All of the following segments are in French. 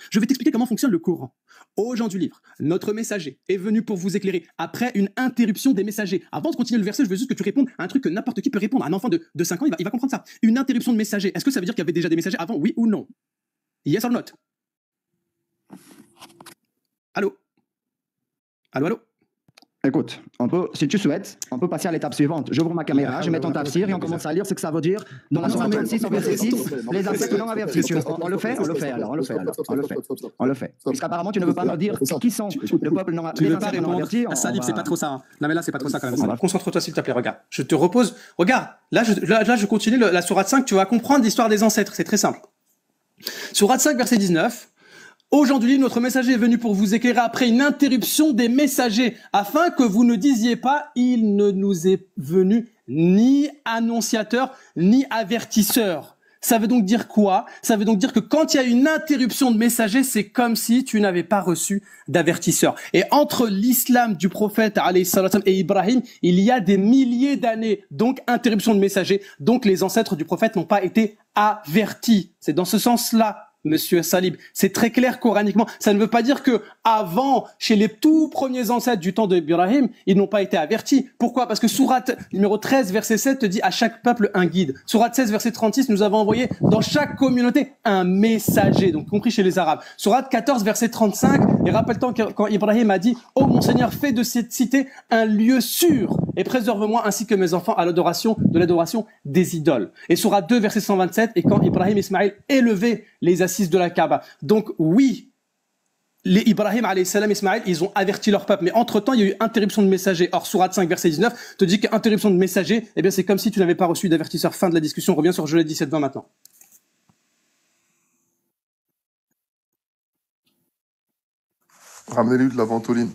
Je vais t'expliquer comment fonctionne le Coran. Aux gens du livre, notre messager est venu pour vous éclairer après une interruption des messagers. Avant de continuer le verset, je veux juste que tu répondes à un truc que n'importe qui peut répondre. Un enfant de 5 ans, il va comprendre ça. Une interruption de messager. Est-ce que ça veut dire qu'il y avait déjà des messagers avant, oui ou non? Yes or not? Allô? Allô, allô? Écoute, si tu souhaites, on peut passer à l'étape suivante. J'ouvre ma caméra, je mets ton tafsir et on commence à lire ce que ça veut dire. Dans la sourate 26, en verset 6, les ancêtres non avertis. On le fait alors. On le fait. Parce qu'apparemment, tu ne veux pas me dire qui sont le peuple non averti. Tu veux pas répondre à Salib, c'est pas trop ça. Hein. Non mais là, c'est pas trop ça quand même. Concentre-toi s'il te plaît, regarde. Je te repose. Regarde, là, je continue la sourate 5, tu vas comprendre l'histoire des ancêtres, c'est très simple. Sourate 5, verset 19. Aujourd'hui, notre messager est venu pour vous éclairer après une interruption des messagers, afin que vous ne disiez pas, il ne nous est venu ni annonciateur, ni avertisseur. Ça veut donc dire quoi? Ça veut donc dire que quand il y a une interruption de messager, c'est comme si tu n'avais pas reçu d'avertisseur. Et entre l'islam du prophète alayhi salam et Ibrahim, il y a des milliers d'années. Donc, interruption de messager. Donc, les ancêtres du prophète n'ont pas été avertis. C'est dans ce sens-là, Monsieur Salib, c'est très clair coraniquement. Ça ne veut pas dire que avant, chez les tout premiers ancêtres du temps d'Ibrahim, ils n'ont pas été avertis. Pourquoi? Parce que sourate numéro 13, verset 7 te dit à chaque peuple un guide. Sourate 16, verset 36, nous avons envoyé dans chaque communauté un messager, donc compris chez les Arabes. Sourate 14, verset 35, et rappelle-toi quand Ibrahim a dit « Oh mon Seigneur, fais de cette cité un lieu sûr et préserve-moi ainsi que mes enfants à l'adoration des idoles. » Et sourate 2, verset 127, et quand Ibrahim et Ismaël élevaient les assises de la Kaaba. Donc oui, les Ibrahim alayhi salam et Ismaël, ils ont averti leur peuple, mais entre-temps, il y a eu interruption de messager. Or, sourate 5, verset 19, te dit qu'interruption de messager, eh bien, c'est comme si tu n'avais pas reçu d'avertisseur. Fin de la discussion. On revient sur Joël 17, 20 maintenant. Ramenez-lui de la ventoline.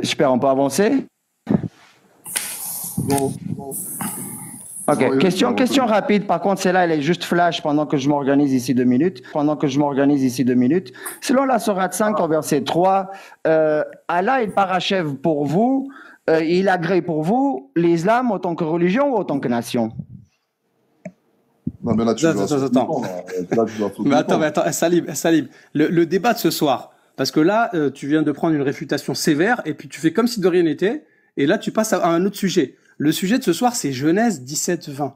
Super, on peut avancer? Non. Ok, question rapide. Par contre, celle-là, elle est juste flash pendant que je m'organise ici 2 minutes. Selon la sourate 5, en verset 3, Allah, il parachève pour vous, il agrée pour vous l'islam en tant que religion ou en tant que nation? Non, mais là, tu Attends, Salib. Le débat de ce soir, parce que là, tu viens de prendre une réfutation sévère, et puis tu fais comme si de rien n'était, et là, tu passes à un autre sujet. Le sujet de ce soir, c'est Genèse 17-20.